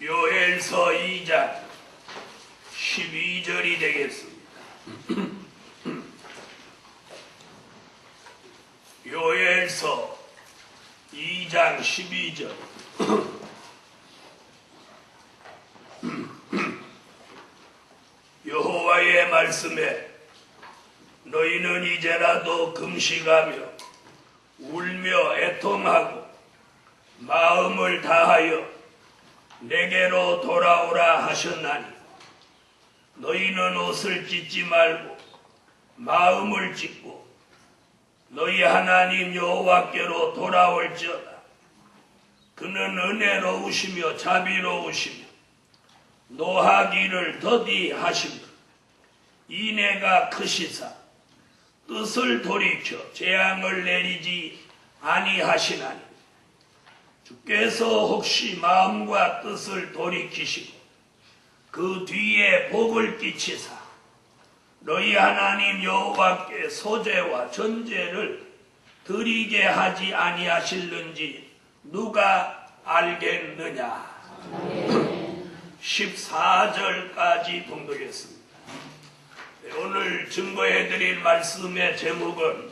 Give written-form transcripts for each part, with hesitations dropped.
요엘서 2장 12절이 되겠습니다. 요엘서 2장 12절. 여호와의 말씀에 너희는 이제라도 금식하며 울며 애통하고 마음을 다하여 내게로 돌아오라 하셨나니 너희는 옷을 찢지 말고 마음을 찢고 너희 하나님 여호와께로 돌아올지어다. 그는 은혜로우시며 자비로우시며 노하기를 더디하시며 인애가 크시사 뜻을 돌이켜 재앙을 내리지 아니하시나니 주께서 혹시 마음과 뜻을 돌이키시고 그 뒤에 복을 끼치사 너희 하나님 여호와께 소제와 전제를 드리게 하지 아니하실는지 누가 알겠느냐. 14절까지 봉독했습니다. 오늘 증거해드릴 말씀의 제목은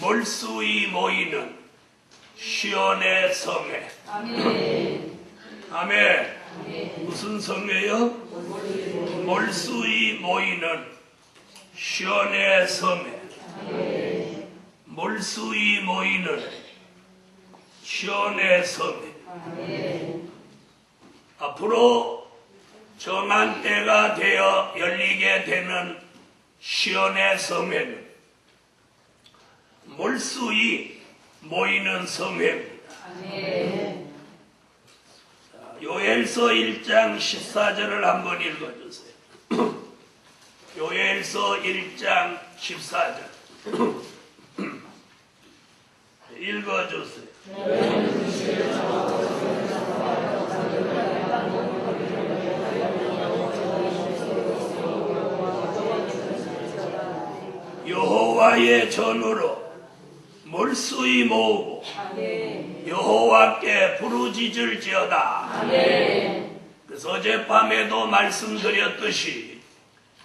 몰수히 모이는 시온의 성회. 아멘. 아멘. 무슨 성회요? 몰수히 모이는 시온의 성회. 몰수히 모이는 시온의 성회. 앞으로 정한 때가 되어 열리게 되는 시온의 성회는 몰수히 모이는 성회입니다. 요엘서 1장 14절을 한번 읽어주세요. 요엘서 1장 14절 읽어주세요. 여호와의 전으로 몰수히 모으고 여호와께 부르짖을지어다. 그래서 어젯밤에도 말씀드렸듯이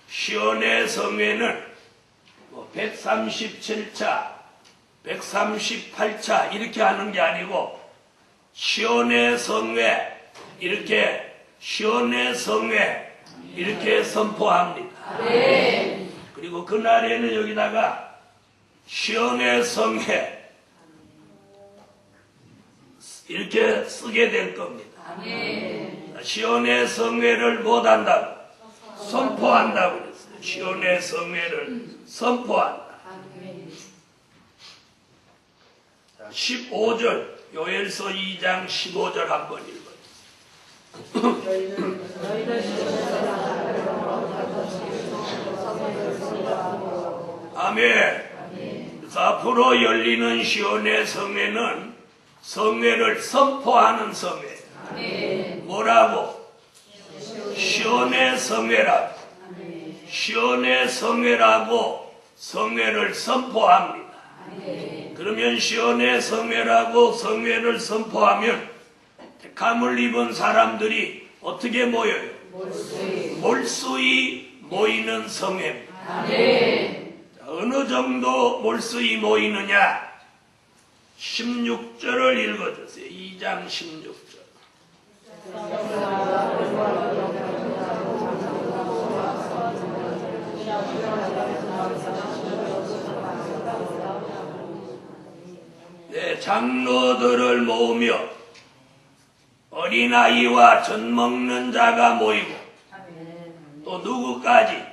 시온의 성회는 137차, 138차 이렇게 하는 게 아니고 시온의 성회 이렇게 시온의 성회 이렇게 선포합니다. 그리고 그날에는 여기다가 시온의 성회 이렇게 쓰게 될 겁니다. 시온의 성회를 못한다고 선포한다고 그랬어요. 시온의 성회를 선포한다. 15절 요엘서 2장 15절 한번 읽어주세요. 아멘. 그래서 앞으로 열리는 시온의 성회는 성회를 선포하는 성회. 뭐라고? 시온의 성회라고. 시온의 성회라고 성회를 선포합니다. 그러면 시온의 성회라고 성회를 선포하면 택함을 입은 사람들이 어떻게 모여요? 몰수히 모이는 성회입니다. 어느 정도 몰수히 모이느냐? 16절을 읽어주세요. 2장 16절. 네, 장로들을 모으며 어린아이와 젖먹는 자가 모이고 또 누구까지?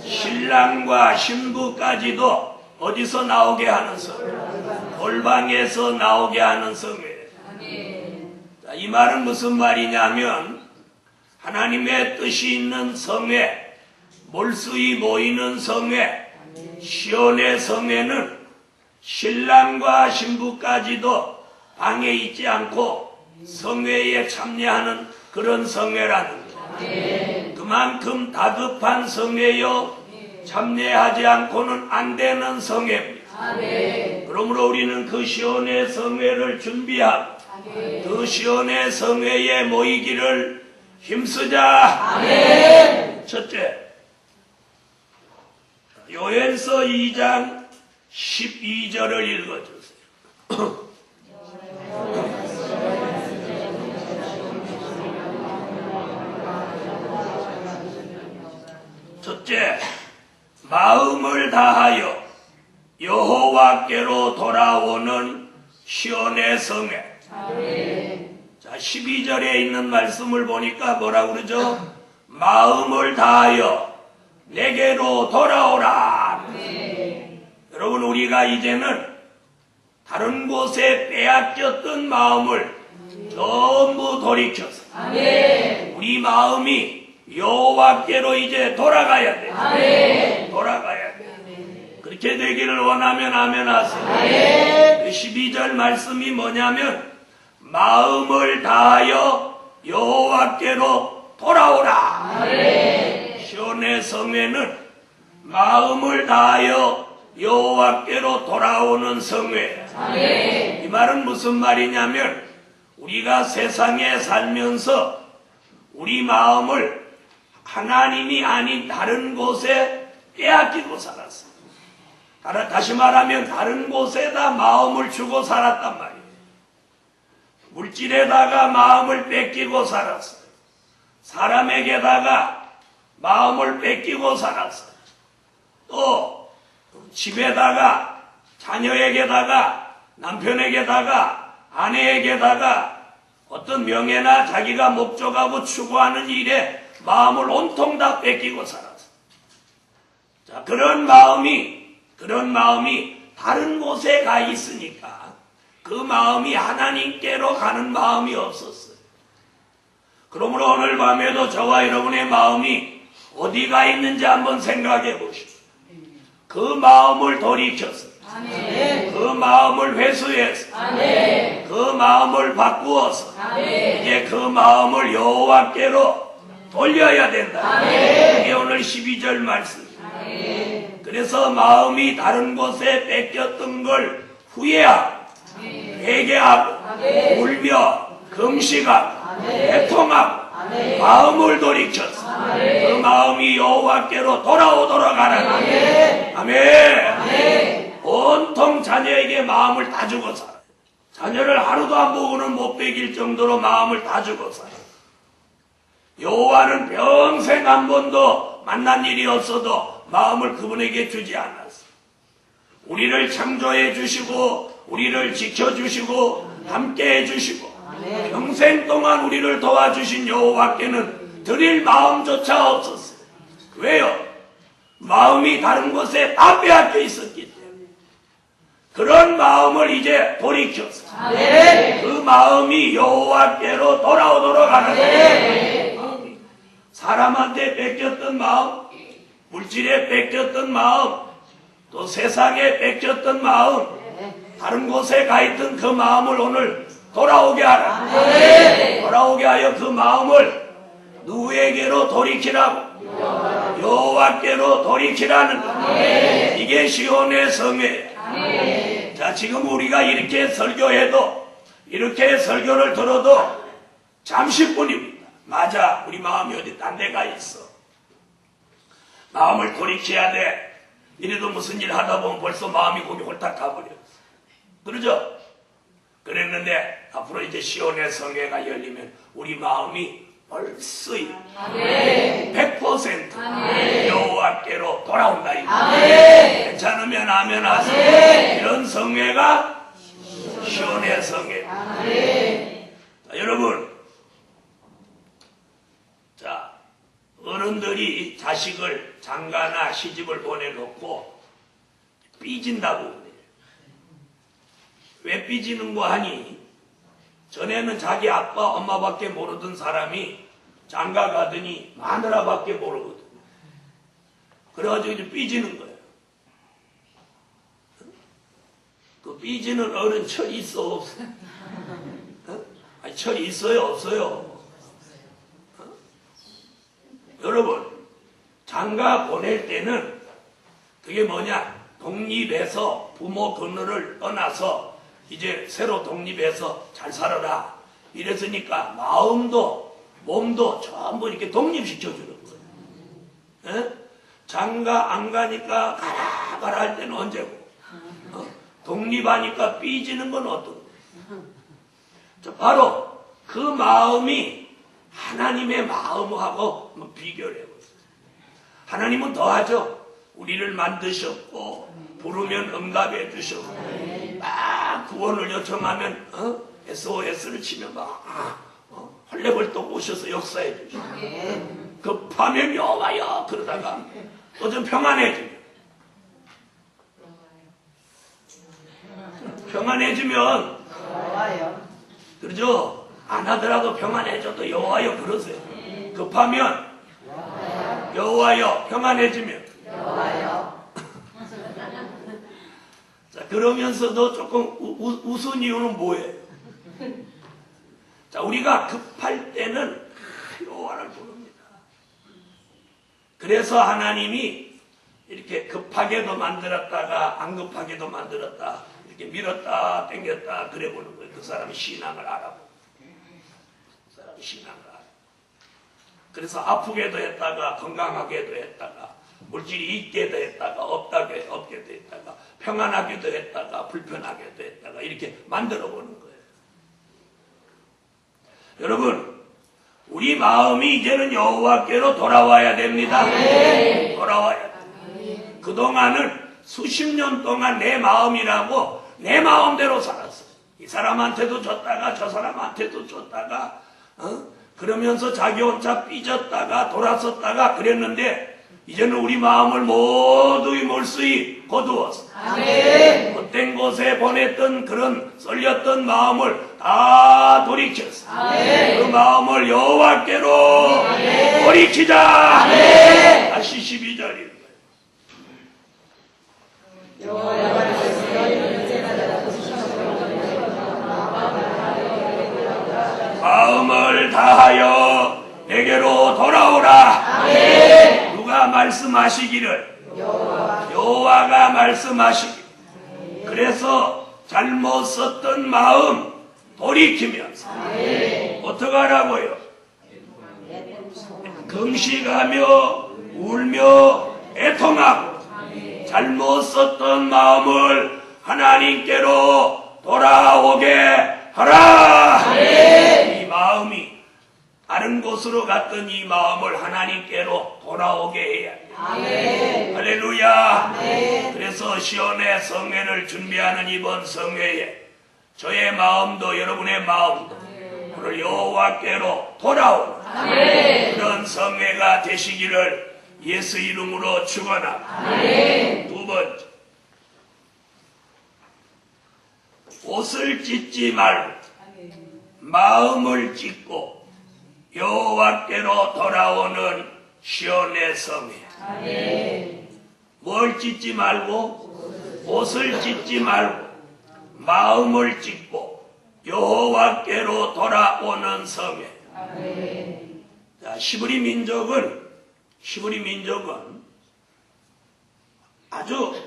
신랑과 신부까지도 어디서 나오게 하는 성회? 골방에서 나오게 하는 성회. 이 말은 무슨 말이냐면 하나님의 뜻이 있는 성회, 몰수히 모이는 성회, 시온의 성회는 신랑과 신부까지도 방에 있지 않고 성회에 참여하는 그런 성회라는 거예요. 그만큼 다급한 성회요 참여하지 않고는 안 되는 성회입니다. 그러므로 우리는 그 시온의 성회를 준비하고 그 시온의 성회에 모이기를 힘쓰자. 첫째, 요엘서 2장 12절을 읽어주세요. 첫째, 마음을 다하여 여호와께로 돌아오는 시온의 성회. 자, 12절에 있는 말씀을 보니까 뭐라고 그러죠? 마음을 다하여 내게로 돌아오라. 여러분, 우리가 이제는 다른 곳에 빼앗겼던 마음을 전부 돌이켜서 우리 마음이 여호와께로 이제 돌아가야 돼. 돌아가야 돼. 그렇게 되기를 원하면 아멘 하세요. 그 12절 말씀이 뭐냐면 마음을 다하여 여호와께로 돌아오라. 시온의 성회는 마음을 다하여 여호와께로 돌아오는 성회. 이 말은 무슨 말이냐면 우리가 세상에 살면서 우리 마음을 하나님이 아닌 다른 곳에 빼앗기고 살았어. 다시 말하면 다른 곳에다 마음을 주고 살았단 말이에요. 물질에다가 마음을 뺏기고 살았어요. 사람에게다가 마음을 뺏기고 살았어요. 또 집에다가 자녀에게다가 남편에게다가 아내에게다가 어떤 명예나 자기가 목적하고 추구하는 일에 마음을 온통 다 뺏기고 살았어요. 자, 그런 마음이 다른 곳에 가 있으니까 그 마음이 하나님께로 가는 마음이 없었어요. 그러므로 오늘 밤에도 저와 여러분의 마음이 어디가 있는지 한번 생각해 보십시오. 그 마음을 돌이켜서 그 마음을 회수해서 그 마음을 바꾸어서 이제 그 마음을 여호와께로 돌려야 된다. 이게 오늘 12절 말씀입니다. 그래서 마음이 다른 곳에 뺏겼던 걸 후회하고 회개하고 울며 금식하고 애통하고 마음을 돌이켜서 그 마음이 여호와께로 돌아오도록 하라. 아멘. 온통 자녀에게 마음을 다 주고 살아. 자녀를 하루도 안 보고는 못 베길 정도로 마음을 다 주고 살아. 여호와는 평생 한 번도 만난 일이 없어도 마음을 그분에게 주지 않았어. 우리를 창조해 주시고 우리를 지켜주시고 함께해 주시고 평생 동안 우리를 도와주신 여호와께는 드릴 마음조차 없었어요. 왜요? 마음이 다른 곳에 다 빼앗겨 있었기 때문에. 그런 마음을 이제 돌이켜서 그 마음이 여호와께로 돌아오도록 하는 거예요. 사람한테 뺏겼던 마음, 물질에 뺏겼던 마음, 또 세상에 뺏겼던 마음, 다른 곳에 가 있던 그 마음을 오늘 돌아오게 하라. 돌아오게 하여 그 마음을 누구에게로 돌이키라고? 여호와께로 돌이키라는 것. 이게 시온의 성회예요. 자, 지금 우리가 이렇게 설교해도, 이렇게 설교를 들어도 잠시뿐입니다. 맞아, 우리 마음이 어디 딴 데가 있어. 마음을 돌이켜야 돼. 이래도 무슨 일 하다 보면 벌써 마음이 거기 홀딱 가버려. 그러죠? 그랬는데 앞으로 이제 시온의 성회가 열리면 우리 마음이 벌써 100% 여호와께로 돌아온다. 괜찮으면 아멘 하세요. 이런 성회가 시온의 성회. 자, 여러분, 자, 어른들이 자식을 장가나 시집을 보내놓고 삐진다고 그래요. 왜 삐지는 거 하니? 전에는 자기 아빠 엄마밖에 모르던 사람이 장가 가더니 마누라밖에 모르거든. 그래가지고 이제 삐지는 거예요. 그 삐지는 어른 철 있어 없어? 아니, 철이 있어요 없어요? 여러분, 장가 보낼 때는 그게 뭐냐? 독립해서 부모 그늘을 떠나서 이제 새로 독립해서 잘 살아라. 이랬으니까 마음도 몸도 전부 이렇게 독립시켜주는 거예요. 에? 장가 안 가니까 가라 할 때는 언제고, 독립하니까 삐지는 건 어떤 거예요? 바로 그 마음이 하나님의 마음하고 비교를 해보세요. 하나님은 더하죠. 우리를 만드셨고 부르면 응답해 주셨고 막 구원을 요청하면 SOS를 치면 막 헐레벌떡 오셔서 역사해 주시고 급하면 여호와여 그러다가 또 좀 평안해지면 그러죠. 안 하더라도 평안해져도 여호와여 그러세요. 급하면 여호와여 평안해지면 자, 그러면서도 조금 웃은 이유는 뭐예요? 자, 우리가 급할 때는 여호와를 부릅니다. 그래서 하나님이 이렇게 급하게도 만들었다가 안 급하게도 만들었다, 이렇게 밀었다 당겼다 그래 보는 거예요. 그 사람이 신앙을 알아보고, 그 사람이 신앙을 알아. 그래서 아프게도 했다가 건강하게도 했다가 물질이 있게도 했다가 없게도 했다가 평안하게도 했다가 불편하게도 했다가 이렇게 만들어 보는 거예요. 여러분, 우리 마음이 이제는 여호와께로 돌아와야 됩니다. 돌아와야 돼요. 그동안은 수십 년 동안 내 마음이라고 내 마음대로 살았어요. 이 사람한테도 줬다가 저 사람한테도 줬다가 그러면서 자기 혼자 삐졌다가 돌아섰다가 그랬는데 이제는 우리 마음을 모두 몰수히 거두어서 헛된 곳에 보냈던 그런 썰렸던 마음을 다 돌이켜서 그 마음을 여호와께로 돌이키자. 다시 12절입니다. 마음을 다하여 내게로 돌아오라. 누가 말씀하시기를? 여호와가 말씀하시기를. 그래서 잘못 썼던 마음 돌이키면서 어떻게 하라고요? 금식하며 울며 애통하고 잘못 썼던 마음을 하나님께로 돌아오게 하라. 이 마음이 다른 곳으로 갔던 이 마음을 하나님께로 돌아오게 해야 돼요. 할렐루야. 그래서 시온의 성회를 준비하는 이번 성회에 저의 마음도 여러분의 마음도 오늘 여호와께로 돌아오는 그런 성회가 되시기를 예수 이름으로 축원합니다. 두 번째, 옷을 찢지 말고 마음을 찢고 여호와께로 돌아오는 시온의 성회. 뭘 찢지 말고? 옷을 찢지 말고 마음을 찢고 여호와께로 돌아오는 성회. 자, 시브리 민족은 아주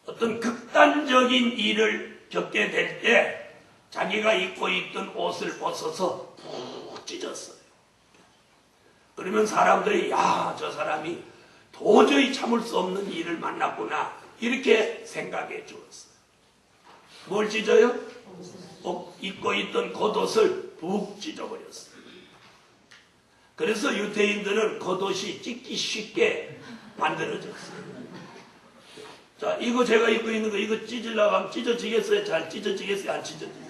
어떤 극단적인 일을 겪게 될 때 자기가 입고 있던 옷을 벗어서 푹 찢었어요. 그러면 사람들이 야, 저 사람이 도저히 참을 수 없는 일을 만났구나 이렇게 생각해 주었어요. 뭘 찢어요? 입고 있던 겉옷을 푹 찢어버렸어요. 그래서 유대인들은 겉옷이 찢기 쉽게 만들어졌어요. 자, 이거 제가 입고 있는 거 이거 찢으려고 하면 찢어지겠어요? 잘 찢어지겠어요? 안 찢어지겠어요?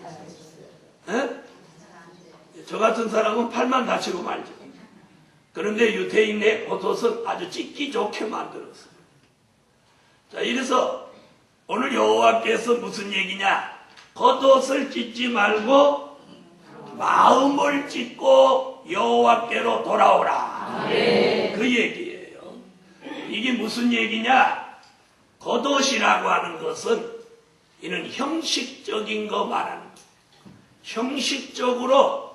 저 같은 사람은 팔만 다치고 말죠. 그런데 유대인의 겉옷은 아주 찢기 좋게 만들었어요. 자, 이래서 오늘 여호와께서 무슨 얘기냐? 겉옷을 찢지 말고 마음을 찢고 여호와께로 돌아오라. 그 얘기예요. 이게 무슨 얘기냐? 겉옷이라고 하는 것은 이는 형식적인 거 말하는 거예요. 형식적으로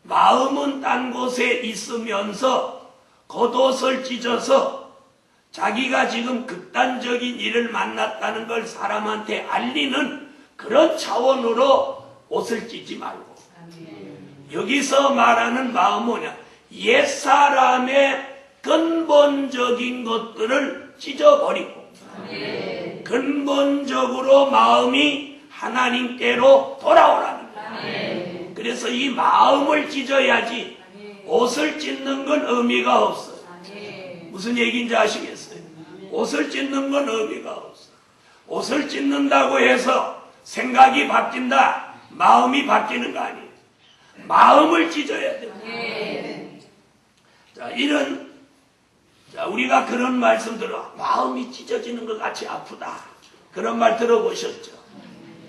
마음은 딴 곳에 있으면서 겉옷을 찢어서 자기가 지금 극단적인 일을 만났다는 걸 사람한테 알리는 그런 차원으로 옷을 찢지 말고 여기서 말하는 마음은 뭐냐? 옛사람의 근본적인 것들을 찢어버리고 근본적으로 마음이 하나님께로 돌아오라는 거예요. 그래서 이 마음을 찢어야지 옷을 찢는 건 의미가 없어요. 무슨 얘기인지 아시겠어요? 옷을 찢는 건 의미가 없어요. 옷을 찢는다고 해서 생각이 바뀐다, 마음이 바뀌는 거 아니에요. 마음을 찢어야 돼요. 자, 우리가 그런 말씀 들어, 마음이 찢어지는 것 같이 아프다. 그런 말 들어보셨죠?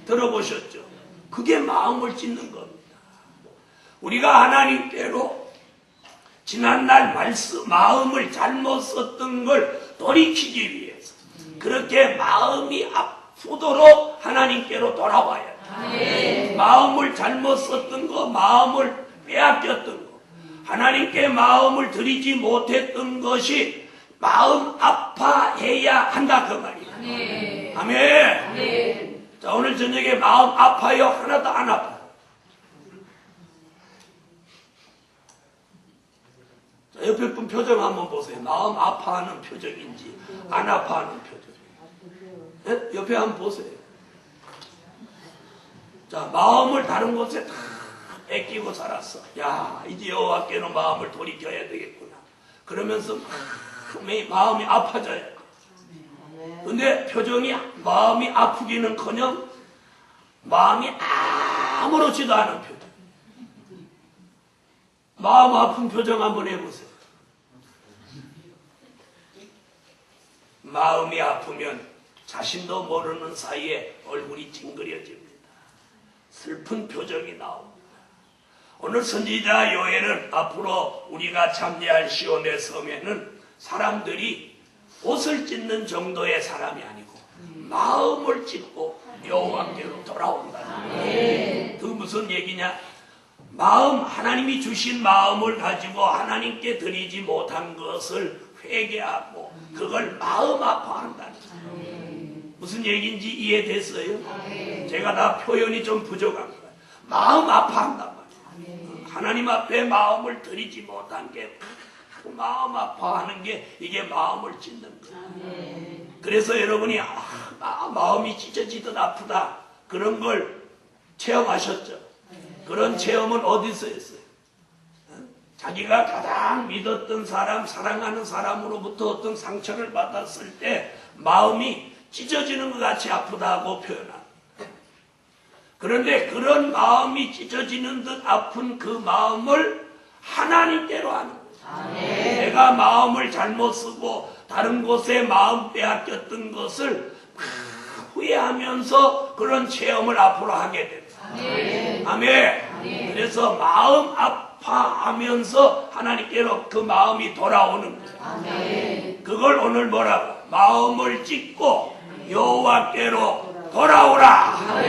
들어보셨죠? 그게 마음을 찢는 겁니다. 우리가 하나님께로 지난날 마음을 잘못 썼던 걸 돌이키기 위해서 그렇게 마음이 아프도록 하나님께로 돌아와야 돼요. 마음을 잘못 썼던 거, 마음을 빼앗겼던 거, 하나님께 마음을 드리지 못했던 것이 마음 아파해야 한다 그 말이에요. 아멘. 자, 오늘 저녁에 마음 아파요? 하나도 안 아파요. 자, 옆에 분 표정 한번 보세요. 마음 아파하는 표정인지 안 아파하는 표정인지. 네? 옆에 한번 보세요. 자, 마음을 다른 곳에 다 뺏기고 살았어. 야, 이제 여호와께로 마음을 돌이켜야 되겠구나. 그러면서 마음이 아파져야 돼. 근데 표정이 마음이 아프기는커녕 마음이 아무렇지도 않은 표정. 마음 아픈 표정 한번 해보세요. 마음이 아프면 자신도 모르는 사이에 얼굴이 찡그려집니다. 슬픈 표정이 나옵니다. 오늘 선지자 요엘은 앞으로 우리가 참여할 시온의 성에는 사람들이 옷을 찢는 정도의 사람이 아니고 마음을 찢고 여호와께로 돌아온다는 거예요. 그 무슨 얘기냐? 마음, 하나님이 주신 마음을 가지고 하나님께 드리지 못한 것을 회개하고 그걸 마음 아파한다는 거예요. 무슨 얘기인지 이해됐어요? 제가 다 표현이 좀 부족한 거예요. 마음 아파한단 말이에요. 하나님 앞에 마음을 드리지 못한 게 마음 아파하는 게 이게 마음을 찢는 거예요. 그래서 여러분이 마음이 찢어지듯 아프다 그런 걸 체험하셨죠? 그런 체험은 어디서 했어요? 자기가 가장 믿었던 사람, 사랑하는 사람으로부터 어떤 상처를 받았을 때 마음이 찢어지는 것 같이 아프다고 표현합니다. 그런데 그런 마음이 찢어지는 듯 아픈 그 마음을 하나님께로 하는 거예요. 내가 마음을 잘못 쓰고 다른 곳에 마음 빼앗겼던 것을 후회하면서 그런 체험을 앞으로 하게 됩니다. 아멘. 그래서 마음 아파하면서 하나님께로 그 마음이 돌아오는 거예요. 그걸 오늘 뭐라고? 마음을 찢고 여호와께로 돌아오라.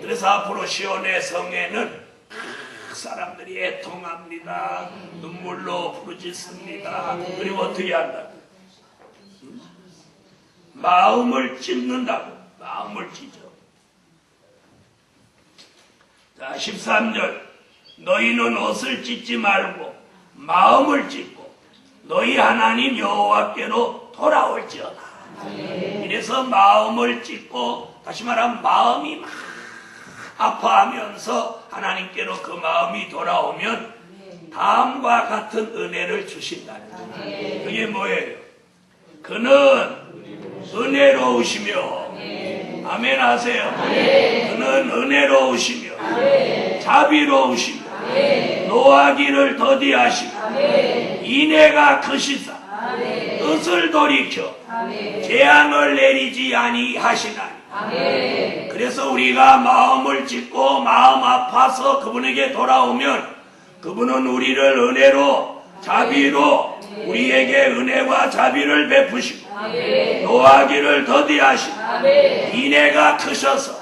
그래서 앞으로 시온의 성에는 사람들이 애통합니다. 눈물로 부르짖습니다. 그리고 어떻게 한다? 마음을 찢는다고. 마음을 찢어. 자, 13절. 너희는 옷을 찢지 말고 마음을 찢고 너희 하나님 여호와께로 돌아올지어다. 이래서 마음을 찢고, 다시 말하면 마음이 막 아파하면서 하나님께로 그 마음이 돌아오면 다음과 같은 은혜를 주신다는 거예요. 그게 뭐예요? 그는 은혜로우시며, 아멘 하세요. 그는 은혜로우시며 자비로우시며 노하기를 더디하시며 인애가 크시사 뜻을 돌이켜 재앙을 내리지 아니하시나니. 그래서 우리가 마음을 찢고 마음 아파서 그분에게 돌아오면 그분은 우리를 은혜로 자비로 우리에게 은혜와 자비를 베푸시고 노하기를 더디하시고 인애가 크셔서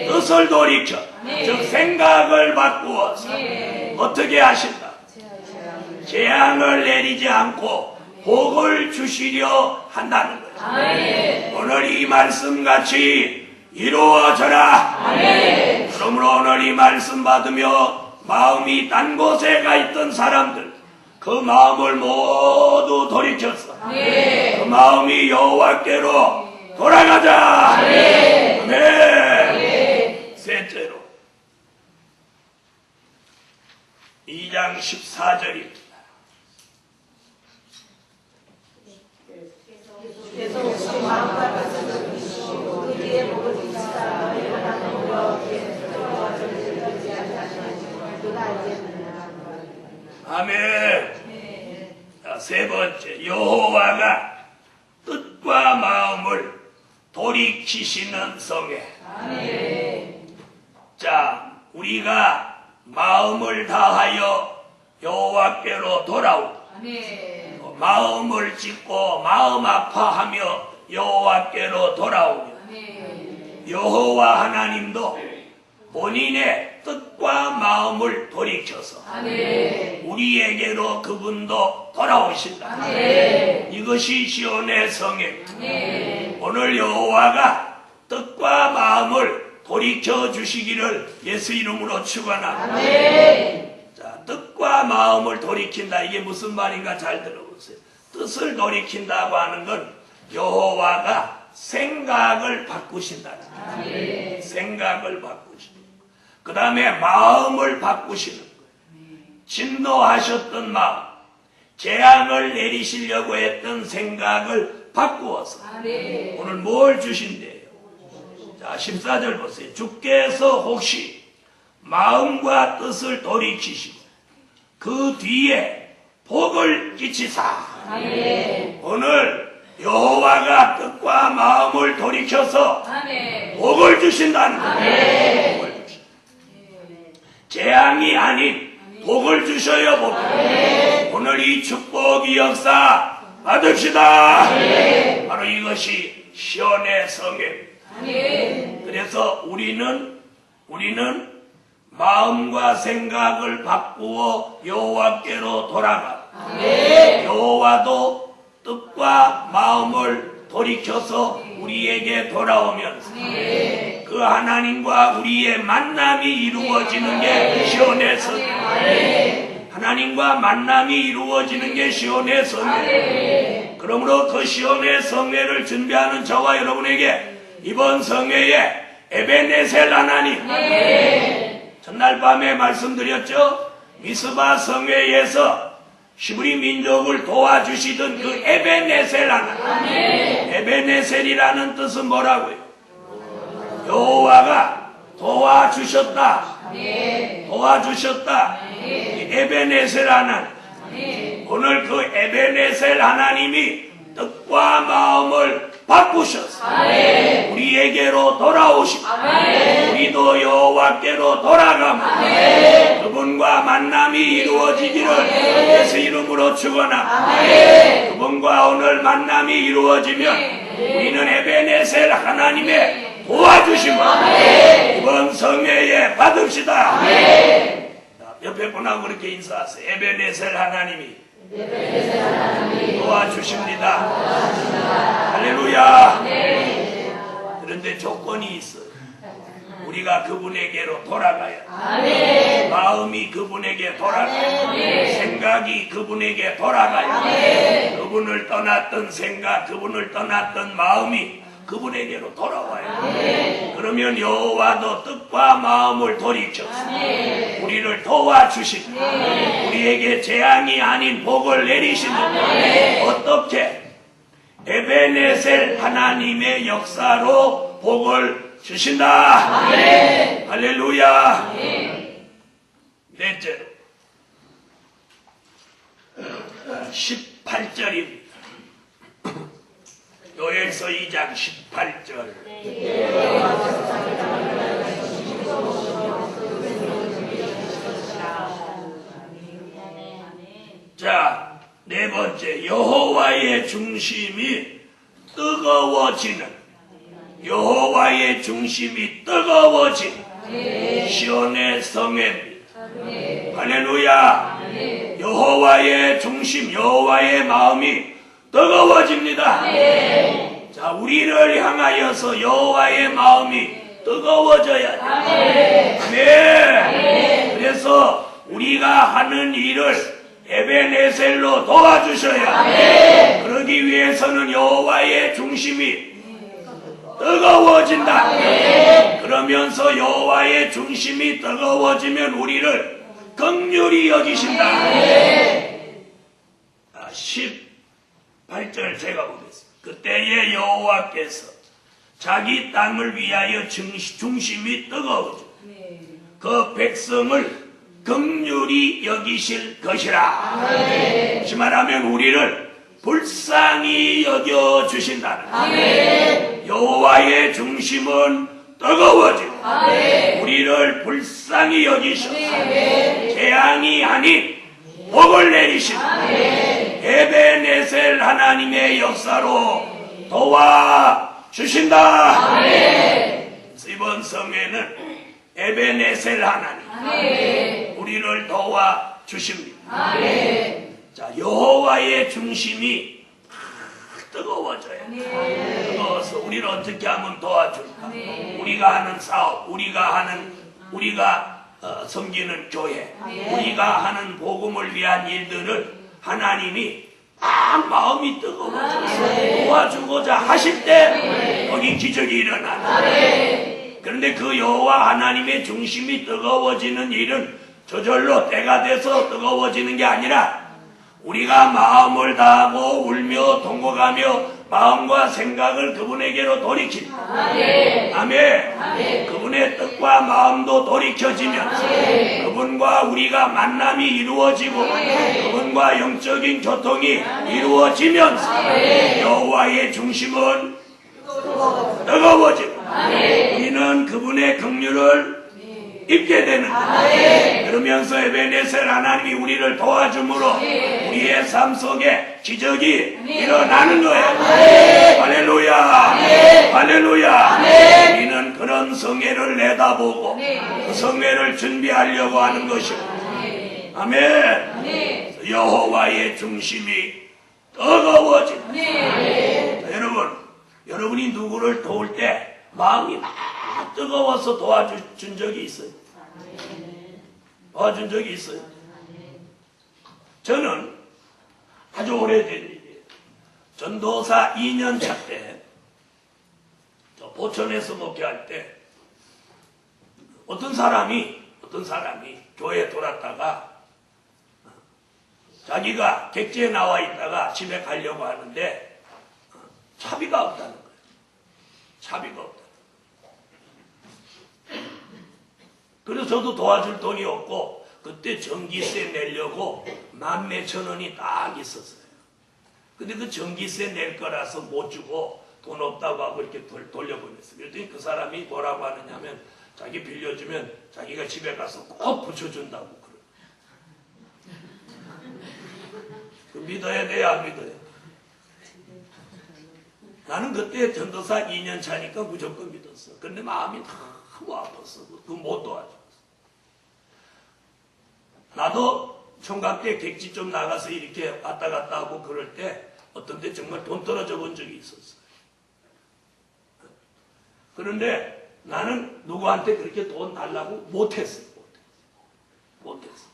뜻을 돌이켜 즉 생각을 바꾸어서 어떻게 하신다? 재앙을 내리지 않고 복을 주시려 한다는 거예요. 오늘 이 말씀같이 이루어져라. 아멘. 그러므로 오늘 이 말씀 받으며 마음이 딴 곳에 가 있던 사람들 그 마음을 모두 돌이켰어. 아멘. 그 마음이 여호와께로 돌아가자. 아멘. 아멘. 셋째로 2장 14절입니다. 아멘. 자, 세 번째, 여호와가 뜻과 마음을 돌이키시는 성회. 자, 우리가 마음을 다하여 여호와께로 돌아오고 마음을 찢고 마음 아파하며 여호와께로 돌아오며 여호와 하나님도 본인의 뜻과 마음을 돌이켜서 우리에게로 그분도 돌아오신다. 이것이 시온의 성회입니다. 오늘 여호와가 뜻과 마음을 돌이켜 주시기를 예수 이름으로 축원합니다. 자, 뜻과 마음을 돌이킨다. 이게 무슨 말인가 잘 들어보세요. 뜻을 돌이킨다고 하는 건 여호와가 생각을 바꾸신다는 거예요. 생각을 바꾸신다. 그 다음에 마음을 바꾸시는 거예요. 진노하셨던 마음, 재앙을 내리시려고 했던 생각을 바꾸어서 오늘 뭘 주신대요? 자, 14절 보세요. 주께서 혹시 마음과 뜻을 돌이키시고 그 뒤에 복을 끼치사. 오늘 여호와가 뜻과 마음을 돌이켜서 복을 주신다는 거예요. 복을 주신다. 재앙이 아닌 복을 주셔요. 복. 오늘 이 축복의 역사 받읍시다. 바로 이것이 시온의 성회입니다. 그래서 우리는 마음과 생각을 바꾸어 여호와께로 돌아가. 여호와도 뜻과 마음을 돌이켜서 우리에게 돌아오면서 그 하나님과 우리의 만남이 이루어지는 게 시온의 성회. 하나님과 만남이 이루어지는 게 시온의 성회. 그러므로 그 시온의 성회를 준비하는 저와 여러분에게 이번 성회에 에베네셀 하나님, 전날 밤에 말씀드렸죠. 미스바 성회에서 시브리 민족을 도와주시던 그 에베네셀 하나님. 에베네셀이라는 뜻은 뭐라고요? 여호와가 도와주셨다. 도와주셨다. 에베네셀 하나님. 오늘 그 에베네셀 하나님이 뜻과 마음을 바꾸셔서 우리에게로 돌아오시고 우리도 여호와께로 돌아가며 그분과 만남이 이루어지기를 예수 이름으로 축원합니다. 그분과 오늘 만남이 이루어지면 우리는 에베네셀 하나님의 도와주심을 이번 성회에 받읍시다. 옆에 분하고 그렇게 인사하세요. 에베네셀 하나님이 도와주십니다. 할렐루야. 그런데 조건이 있어요. 우리가 그분에게로 돌아가야 돼. 마음이 그분에게 돌아가야 돼. 생각이 그분에게 돌아가야 돼. 그분을 떠났던 생각, 그분을 떠났던 마음이 그분에게로 돌아와야 돼. 그러면 여호와도 뜻과 마음을 돌이켜서 우리를 도와주시고 우리에게 재앙이 아닌 복을 내리시는 어떻게? 에베네셀 하나님의 역사로 복을 주신다. 할렐루야. 넷째로 18절입니다. 요엘서 2장 18절. 자, 네 번째, 여호와의 중심이 뜨거워지는, 여호와의 중심이 뜨거워지는 시온의 성회입니다. 할렐루야. 여호와의 중심, 여호와의 마음이 뜨거워집니다. 자, 우리를 향하여서 여호와의 마음이 뜨거워져야 돼. 아멘. 그래서 우리가 하는 일을 에베네셀로 도와주셔야 돼. 그러기 위해서는 여호와의 중심이 뜨거워진다. 그러면서 여호와의 중심이 뜨거워지면 우리를 긍휼히 여기신다. 18절 제가 보겠습니다. 그때에 여호와께서 자기 땅을 위하여 중심이 뜨거워져 그 백성을 긍휼히 여기실 것이라. 다시 말하면 우리를 불쌍히 여겨 주신다는. 여호와의 중심은 뜨거워지고 우리를 불쌍히 여기셔 재앙이 아닌 복을 내리신 에베네셀 하나님의 역사로 도와주신다. 이번 성회는 에베네셀 하나님 우리를 도와주십니다. 자, 여호와의 중심이 뜨거워져야 돼. 뜨거워서 우리를 어떻게 하면 도와줄까? 우리가 하는 사업, 우리가 섬기는 교회, 우리가 하는 복음을 위한 일들을 하나님이 막 마음이 뜨거워져서 도와주고자 하실 때 거기 기적이 일어나는. 그런데 그 여호와 하나님의 중심이 뜨거워지는 일은 저절로 때가 돼서 뜨거워지는 게 아니라 우리가 마음을 다하고 울며 통곡하며 마음과 생각을 그분에게로 돌이킵니다. 아멘. 그분의 뜻과 마음도 돌이켜지면서 그분과 우리가 만남이 이루어지고 그분과 영적인 교통이 이루어지면서 여호와의 중심은 뜨거워지고 우리는 그분의 긍휼을 입게 되는 거예요. 그러면서 에베네셀 하나님이 우리를 도와줌으로 우리의 삶 속에 기적이 일어나는 거예요. 할렐루야. 할렐루야. 우리는 그런 성회를 내다보고 그 성회를 준비하려고 하는 것이고. 아멘. 여호와의 중심이 뜨거워진다. 여러분이 누구를 도울 때 마음이 막 뜨거워서 도와준 적이 있어요? 도와준 적이 있어요? 저는 아주 오래된 일이에요. 전도사 2년 차 때 보천에서 목회할 때 어떤 사람이 교회에 돌았다가 자기가 객지에 나와 있다가 집에 가려고 하는데 차비가 없다는 거예요. 차비가 없다. 그래서 저도 도와줄 돈이 없고 그때 전기세 내려고 14,000원이 딱 있었어요. 근데 그 전기세 낼 거라서 못 주고 돈 없다고 하고 이렇게 돌려보냈어요. 그랬더니 그 사람이 뭐라고 하느냐면 자기 빌려주면 자기가 집에 가서 꼭 붙여준다고 그래요. 그 믿어야 돼요, 안 믿어요? 나는 그때 전도사 2년 차니까 무조건 믿었어. 근데 마음이 너무 아팠어. 그거 못 도와줘. 나도 총각 때 객지 좀 나가서 이렇게 왔다 갔다 하고 그럴 때 어떤 때 정말 돈 떨어져 본 적이 있었어요. 그런데 나는 누구한테 그렇게 돈 달라고 못했어요. 못했어.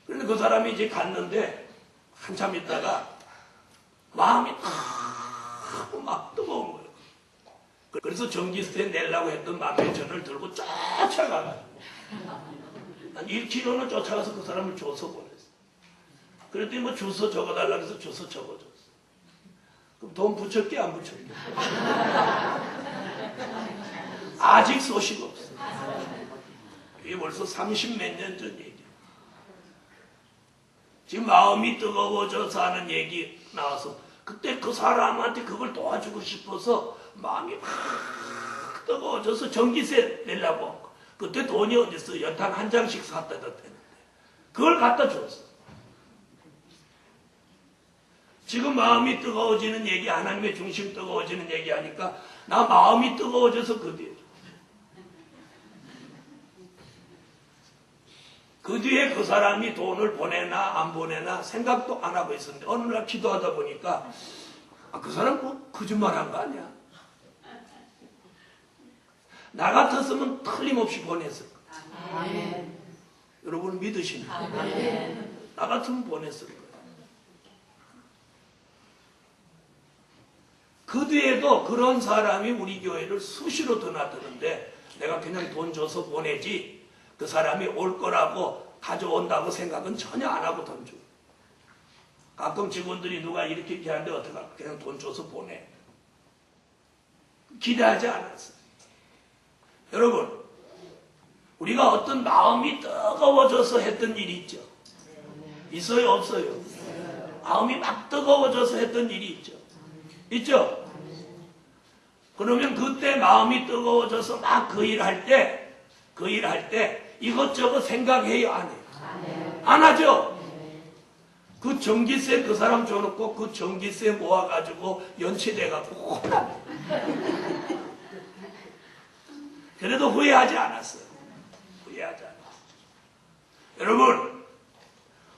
그런데 그 사람이 이제 갔는데 한참 있다가 마음이 막 뜨거운 거예요. 그래서 전기세 내려고 했던 14,000원을 들고 쫓아가가지고 한 1km는 쫓아가서 그 사람을 줘서 보냈어. 그랬더니 뭐 주소 적어달라고 해서 주소 적어줬어. 그럼 돈 붙였게 안 붙였게? 아직 소식 없어. 이게 벌써 30몇 년 전 얘기야. 지금 마음이 뜨거워져서 하는 얘기 나와서 그때 그 사람한테 그걸 도와주고 싶어서 마음이 막 뜨거워져서 전기세 내려고 한 거. 그때 돈이 어딨어? 연탄 한 장씩 샀다 줬대는데 그걸 갖다 줬어. 지금 마음이 뜨거워지는 얘기, 하나님의 중심 뜨거워지는 얘기 하니까 나 마음이 뜨거워져서 그 뒤에 그 사람이 돈을 보내나 안 보내나 생각도 안 하고 있었는데 어느 날 기도하다 보니까 그 사람 뭐 거짓말한 거 아니야? 나 같았으면 틀림없이 보냈을 거야. 여러분 믿으시나요? 나 같으면 보냈을 거야. 그 뒤에도 그런 사람이 우리 교회를 수시로 드나드는데 내가 그냥 돈 줘서 보내지 그 사람이 올 거라고 가져온다고 생각은 전혀 안 하고 돈 줘. 가끔 직원들이 누가 이렇게 하는데 어떡할까? 그냥 돈 줘서 보내. 기대하지 않았어. 여러분, 우리가 어떤 마음이 뜨거워져서 했던 일이 있죠? 있어요? 없어요? 마음이 막 뜨거워져서 했던 일이 있죠? 있죠? 그러면 그때 마음이 뜨거워져서 막 그 일 할 때 이것저것 생각해요? 안 해요? 안 하죠? 그 전기세 그 사람 줘놓고 그 전기세 모아가지고 연체돼갖고 혼나네. 그래도 후회하지 않았어요. 후회하지 않았어요. 여러분,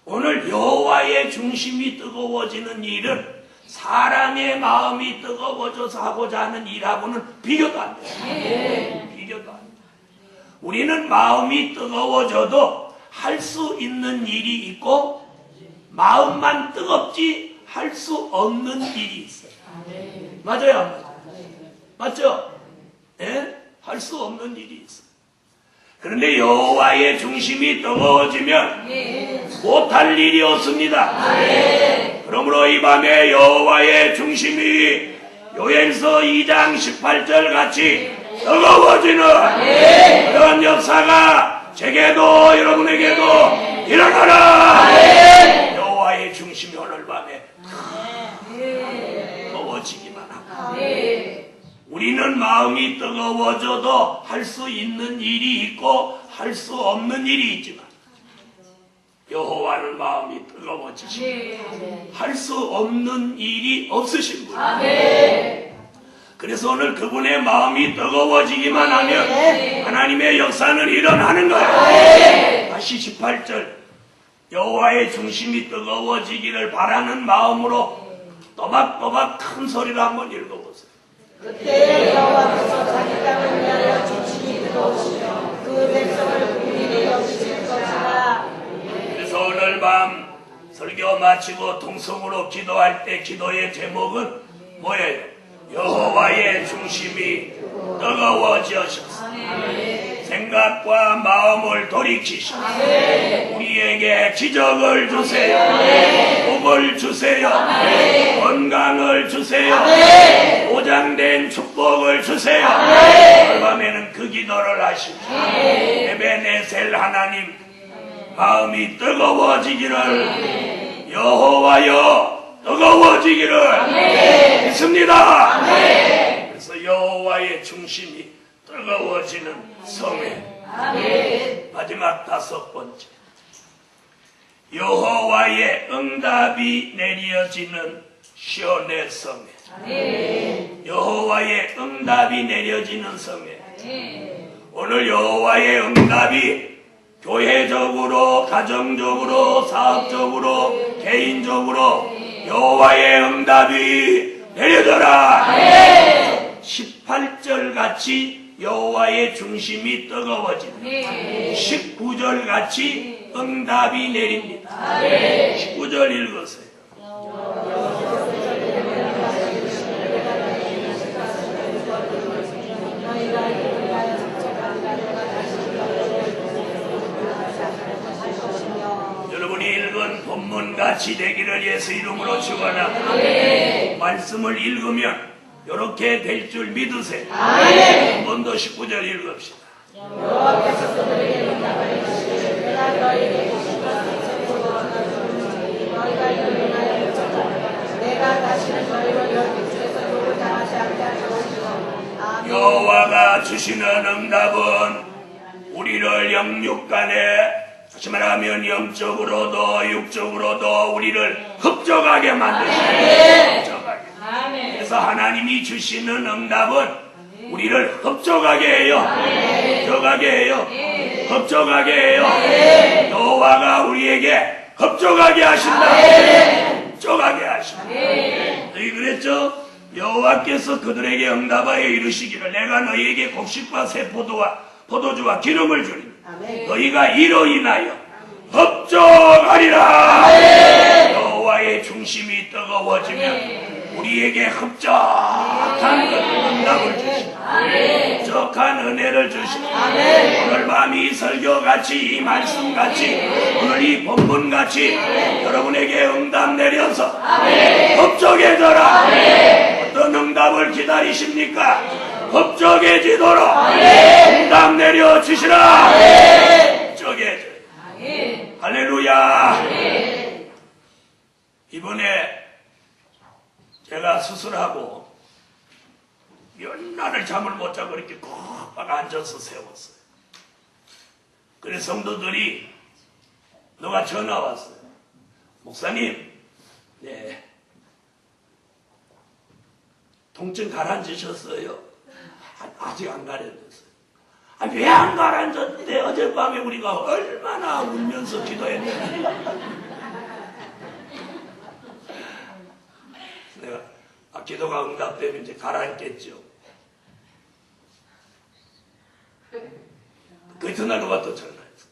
오늘 여호와의 중심이 뜨거워지는 일은 사람의 마음이 뜨거워져서 하고자 하는 일하고는 비교도 안 돼요. 비교도 안 돼요. 우리는 마음이 뜨거워져도 할 수 있는 일이 있고 마음만 뜨겁지 할 수 없는 일이 있어요. 맞아요? 안 맞아요? 맞죠? 예? 할 수 없는 일이 있어요. 그런데 여호와의 중심이 뜨거워지면 못할 일이 없습니다. 그러므로 이 밤에 여호와의 중심이 요엘서 2장 18절 같이 뜨거워지는 그런 역사가 제게도 여러분에게도 일어나라. 여호와의 중심이 오늘 밤에 뜨거워지기만 하고 우리는 마음이 뜨거워져도 할 수 있는 일이 있고 할 수 없는 일이 있지만 여호와는 마음이 뜨거워지시고 할 수 없는 일이 없으신 분. 그래서 오늘 그분의 마음이 뜨거워지기만 하면 하나님의 역사는 일어나는 거예요. 다시 18절 여호와의 중심이 뜨거워지기를 바라는 마음으로 또박또박 큰 소리로 한번 읽어보세요. 그때 여호와께서 자기 땅을 위하여 중심이 뜨거우시며 그 백성을 국민이 여기실 것이라. 그래서 오늘 밤 설교 마치고 통성으로 기도할 때 기도의 제목은 뭐예요? 여호와의 중심이 뜨거워지셔서 생각과 마음을 돌이키시고 우리에게 기적을 주세요. 복을 주세요. 건강을 주세요. 보장된 축복을 주세요. 오늘 밤에는 그 기도를 하시고 에베네셀 하나님 마음이 뜨거워지기를 여호와여 뜨거워지기를 믿습니다. 그래서 여호와의 중심이 뜨거워지는 성회. 마지막 5번째 여호와의 응답이 내려지는 시온의 성회. 여호와의 응답이 내려지는 성회. 오늘 여호와의 응답이 교회적으로, 가정적으로, 사업적으로, 개인적으로 여호와의 응답이 내려져라. 18절 같이 여호와의 중심이 뜨거워지는 19절 같이 응답이 내립니다. 19절 읽으세요. 여러분이 읽은 본문같이 되기를 예수 이름으로 축원합니다. 말씀을 읽으면 이렇게 될 줄 믿으세요. 한 번 더 19절 읽읍시다. 여호와께서 그들에게 응답하여 주시기를 내가 너희에게 주신 것을 제대로 얻어주니 너희가 이를 인하여 여쭤라. 내가 다시는 너희를 여기 중에서 욕을 당하지 않게 할 것이요. 여호와가 주시는 응답은 우리를 영육간에 다시 말하면 영적으로도 육적으로도 우리를 흡족하게 만드시고 그래서 하나님이 주시는 응답은 우리를 흡족하게 해요. 흡족하게 해요. 흡족하게 해요. 여호와가 우리에게 흡족하게 하신다. 흡족하게 하신다. 여기 그랬죠? 여호와께서 그들에게 응답하여 이르시기를 내가 너희에게 곡식과 새 포도주와 기름을 주리니 너희가 이로 인하여 흡족하리라. 여호와의 중심이 뜨거워지면 우리에게 흡족한 응답을 주시고 흡족한 은혜를 주시고 오늘 밤 이 설교같이 이 말씀같이 오늘 이 본문같이 여러분에게 응답 내려서 흡족해져라. 어떤 응답을 기다리십니까? 흡족해지도록 응답 내려주시라. 흡족해져. 할렐루야. 이번에 제가 수술하고 연날을 잠을 못 자고 이렇게 꼭 앉아서 세웠어요. 그래서 성도들이 누가 전화 왔어요. 목사님, 네, 통증 가라앉으셨어요? 아직 안 가라앉았어요. 왜 안 가라앉았는데 어젯밤에 우리가 얼마나 울면서 기도했는데. 내가 기도가 응답되면 이제 가라앉겠죠. 그 이튿날 누가 또 전화했어.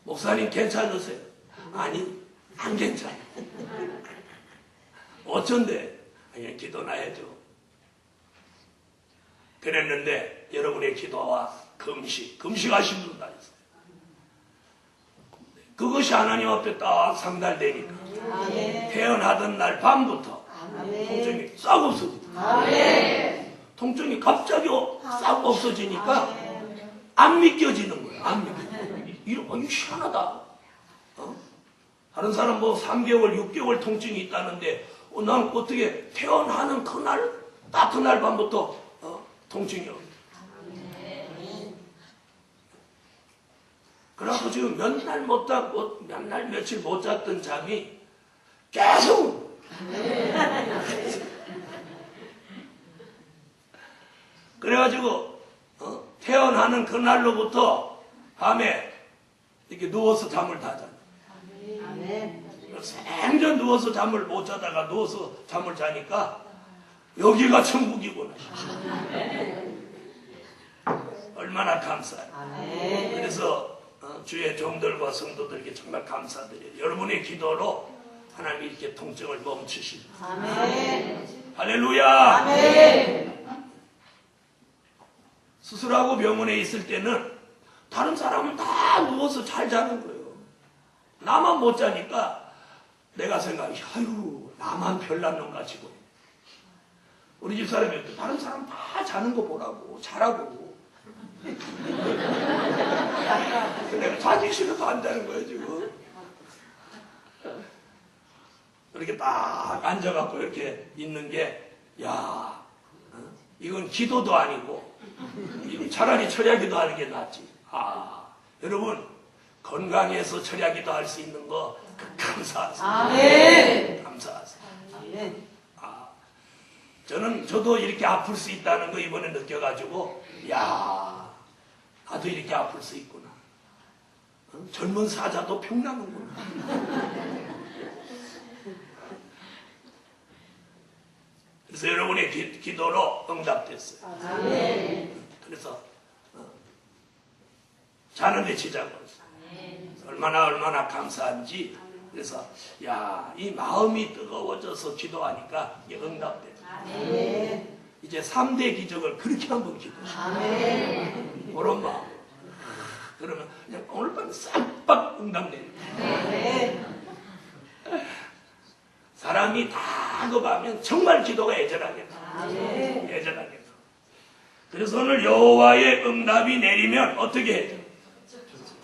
목사님 괜찮으세요? 아니, 안 괜찮아. 어쩐데? 그냥 기도나 해줘. 그랬는데 여러분의 기도와 금식하신 분도 있어요. 그것이 하나님 앞에 딱 상달되니까 태어나던 날 밤부터 통증이 싹 없어지다. 통증이 갑자기 싹 없어지니까 안 믿겨지는 거예요. 안 믿겨져. 이거 희한하다. 다른 사람 뭐 3개월, 6개월 통증이 있다는데 난 어떻게 태어나는 그날, 딱 그날 밤부터 통증이 없어. 그래갖고 지금 몇 날 며칠 못 잤던 잠이 계속. 그래가지고 태어나는 그날로부터 밤에 이렇게 누워서 잠을 다 자. 생전 누워서 잠을 못 자다가 누워서 잠을 자니까 여기가 천국이구나. 얼마나 감사해요. 그래서 주의 종들과 성도들에게 정말 감사드려요. 여러분의 기도로 하나님이 이렇게 통증을 멈추십니다. 할렐루야. 수술하고 병원에 있을 때는 다른 사람은 다 누워서 잘 자는 거예요. 나만 못 자니까 내가 생각해, 아유, 나만 별난 놈 같이 보여. 우리 집사람이 다른 사람 다 자는 거 보라고, 자라고. 내가 자기 싫어서 안 자는 거예요, 지금. 이렇게 딱 앉아갖고 이렇게 있는 게, 야, 이건 기도도 아니고, 이건 차라리 철야기도 하는 게 낫지. 여러분, 건강해서 철야기도 할 수 있는 거 감사하세요. 감사하세요. 저도 이렇게 아플 수 있다는 거 이번에 느껴가지고, 야, 나도 이렇게 아플 수 있구나. 젊은 사자도 평나는구나. 그래서 여러분의 기도로 응답됐어요. 그래서 자는데 지장 없어요. 얼마나 감사한지. 그래서 야, 이 마음이 뜨거워져서 기도하니까 이게 응답돼요. 이제 3대 기적을 그렇게 한번 기도해요. 그런 마음. 그러면 그냥 오늘 밤 싹박 응답돼요. 사람이 다 그거 하면 정말 기도가 애절하겠다. 애절하겠다. 그래서 오늘 여호와의 응답이 내리면 어떻게 해야 돼?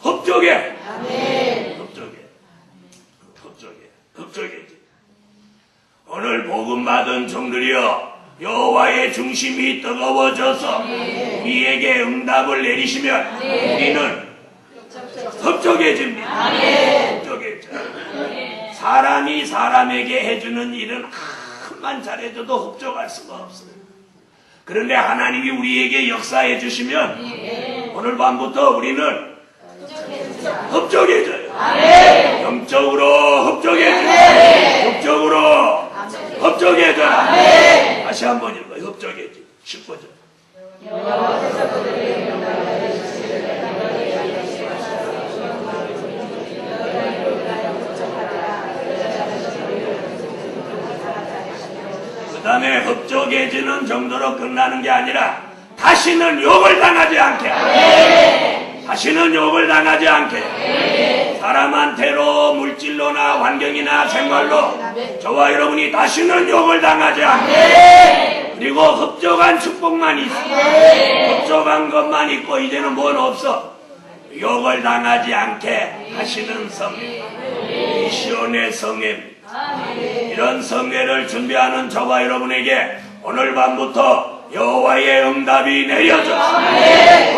흡족해. 흡족해지. 오늘 복음 받은 종들이여, 여호와의 중심이 뜨거워져서 우리에게 응답을 내리시면 우리는 흡족해집니다. 흡족해져. 사람이 사람에게 해주는 일은 한만 잘해줘도 흡족할 수가 없어요. 그런데 하나님이 우리에게 역사해 주시면 오늘 밤부터 우리는 흡족해져요. 영적으로 흡족해져요. 영적으로 흡족해져라. 다시 한번 읽어. 흡족해져. 19절. 여호와께서 그들에게 명령을 내리시기를 내가 너희에게 그 다음에 흡족해지는 정도로 끝나는 게 아니라 다시는 욕을 당하지 않게. 다시는 욕을 당하지 않게. 사람한테로 물질로나 환경이나 생활로 저와 여러분이 다시는 욕을 당하지 않게. 그리고 흡족한 축복만 있어. 흡족한 것만 있고 이제는 뭘 없어. 욕을 당하지 않게 하시는 성회. 이 시온의 성회입니다. 이런 성회를 준비하는 저와 여러분에게 오늘 밤부터 여호와의 응답이 내려져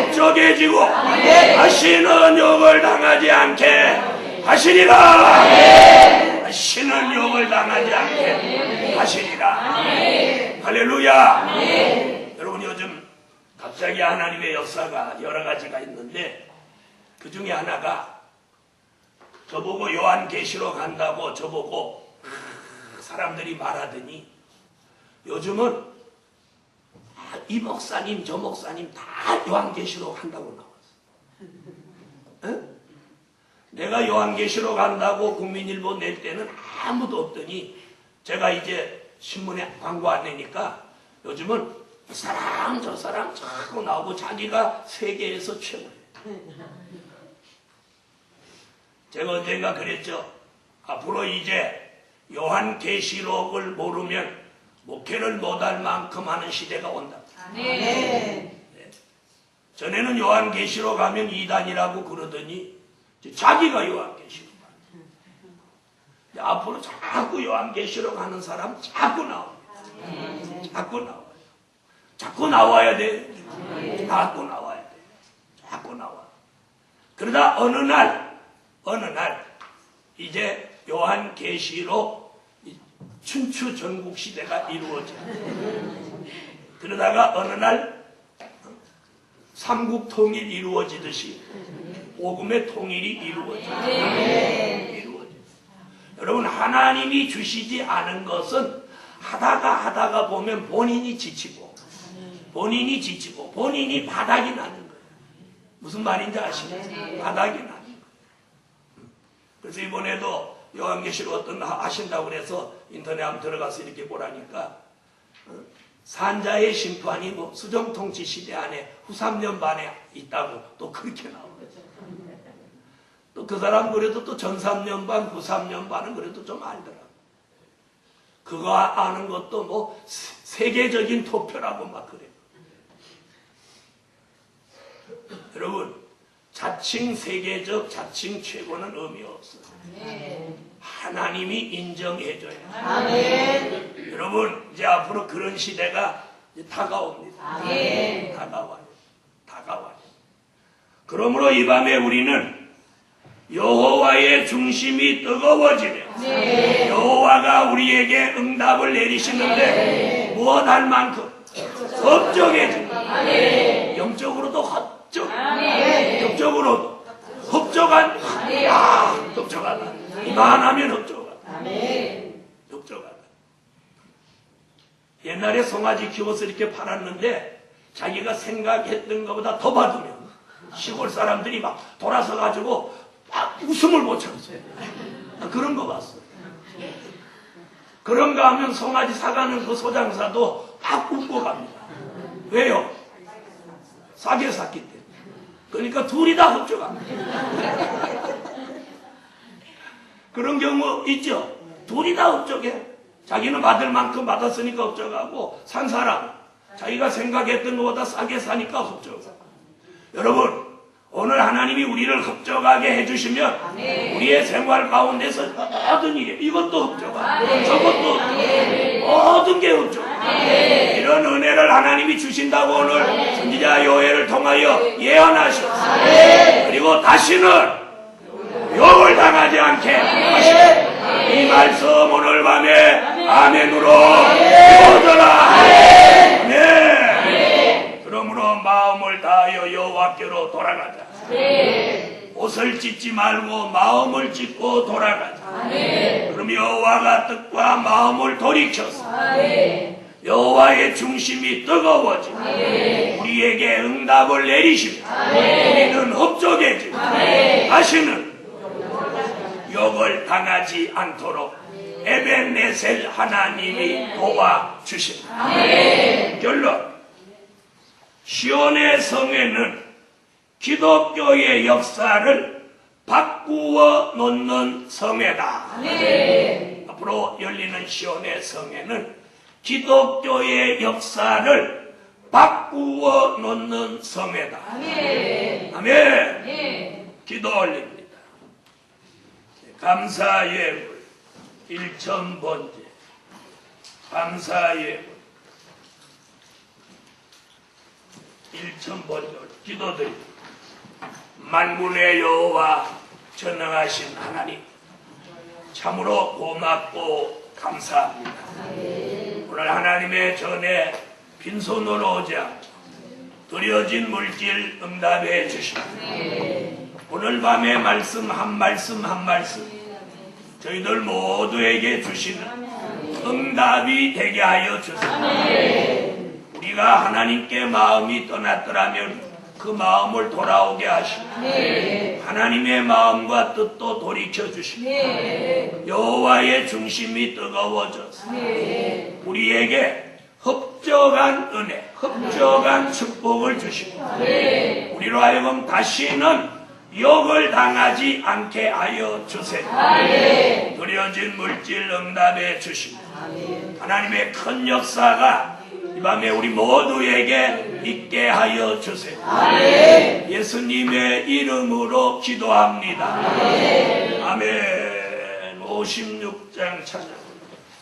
흡족해지고 다시는 욕을 당하지 않게 하시리라. 다시는 욕을 당하지 않게 하시리라. 할렐루야. 여러분 요즘 갑자기 하나님의 역사가 여러 가지가 있는데 그 중에 하나가 저보고 요한계시록 한다고 저보고 사람들이 말하더니 요즘은 이 목사님 저 목사님 다 요한계시록 한다고 나왔어. 에? 내가 요한계시록 한다고 국민일보 낼 때는 아무도 없더니 제가 이제 신문에 광고 안 내니까 요즘은 이 사람 저 사람 자꾸 나오고 자기가 세계에서 최고예요. 제가 언젠가 그랬죠. 앞으로 이제 요한계시록을 모르면 목회를 못할 만큼 하는 시대가 온다. 네. 전에는 요한계시록 하면 이단이라고 그러더니 자기가 요한계시록 앞으로 자꾸 요한계시록 하는 사람 자꾸 나옵니다. 자꾸 나와요. 자꾸 나와야 돼. 자꾸 나와야 돼. 자꾸 나와. 그러다 어느 날 이제 요한계시록 춘추 전국 시대가 이루어져. 그러다가 어느 날 삼국 통일 이루어지듯이 복음의 통일이 이루어져. 여러분 하나님이 주시지 않은 것은 하다가 보면 본인이 지치고 본인이 바닥이 나는 거예요. 무슨 말인지 아시나요? 바닥이 나는 거예요. 그래서 이번에도 요한계시록 어떤 하신다고 그래서 인터넷 한번 들어가서 이렇게 보라니까 산자의 심판이 뭐 수정통치 시대 안에 후 3년 반에 있다고 또 그렇게 나와요. 또 그 사람 그래도 또 전 3년 반, 후 3년 반은 그래도 좀 알더라고. 그거 아는 것도 뭐 세계적인 토표라고 막 그래요. 여러분 자칭 세계적, 자칭 최고는 의미 없어요. 하나님이 인정해줘요. 아멘. 여러분 이제 앞으로 그런 시대가 이제 다가옵니다. 아멘. 다가와요. 그러므로 이 밤에 우리는 여호와의 중심이 뜨거워지며 여호와가 우리에게 응답을 내리시는데 무엇할 만큼 흡족해지며 영적으로도 흡족, 영적으로도 흡족한 흡족하다. 이만하면 흡족하다. 흡족하다. 옛날에 송아지 키워서 이렇게 팔았는데 자기가 생각했던 것보다 더 받으면 시골 사람들이 막 돌아서 가지고 막 웃음을 못 참았어요. 그런 거 봤어요. 그런가 하면 송아지 사가는 그 소장사도 막 웃고 갑니다. 왜요? 싸게 샀기 때문에. 그러니까 둘이 다 흡족합니다. 그런 경우 있죠. 둘이 다 흡족해. 자기는 받을 만큼 받았으니까 흡족하고 산 사람 자기가 생각했던 것보다 싸게 사니까 흡족하고. 여러분 오늘 하나님이 우리를 흡족하게 해주시면 우리의 생활 가운데서 모든 일에 이것도 흡족하고 저것도 흡족하고 모든 게 흡족하고 이런 은혜를 하나님이 주신다고 오늘 선지자 요엘을 통하여 예언하셨습니다. 그리고 다시는 욕을 당하지 않게 하시고 이 말씀 오늘 밤에 아멘으로 이루어져라. 네. 그러므로 마음을 다하여 여호와께로 돌아가자. 옷을 찢지 말고 마음을 찢고 돌아가자. 그럼 여호와가 뜻과 마음을 돌이켜서 여호와의 중심이 뜨거워지고 우리에게 응답을 내리시며 우리는 흡족해지고 다시는 욕을 당하지 않도록 에벤네셀 하나님이 도와주십니다. 결론, 시온의 성회는 기독교의 역사를 바꾸어 놓는 성회다. 앞으로 열리는 시온의 성회는 기독교의 역사를 바꾸어 놓는 성회다. 아멘. 기도 올립니다. 감사예물 1,000번째 감사예물 1,000번째 기도드립니다. 만군의 여호와 전능하신 하나님, 참으로 고맙고 감사합니다. 오늘 하나님의 전에 빈손으로 오지 않고 드려진 물질 응답해 주십니다. 오늘 밤의 말씀 한 말씀 한 말씀 저희들 모두에게 주시는 응답이 되게 하여 주세요. 우리가 하나님께 마음이 떠났더라면 그 마음을 돌아오게 하시고 하나님의 마음과 뜻도 돌이켜 주시고 여호와의 중심이 뜨거워져서 우리에게 흡족한 은혜, 흡족한 축복을 주시고 우리로 하여금 다시는 욕을 당하지 않게 하여 주세요. 드려진 물질 응답해 주시고 하나님의 큰 역사가 이 밤에 우리 모두에게 있게 하여 주세요. 예수님의 이름으로 기도합니다. 아멘. 56장 찬양.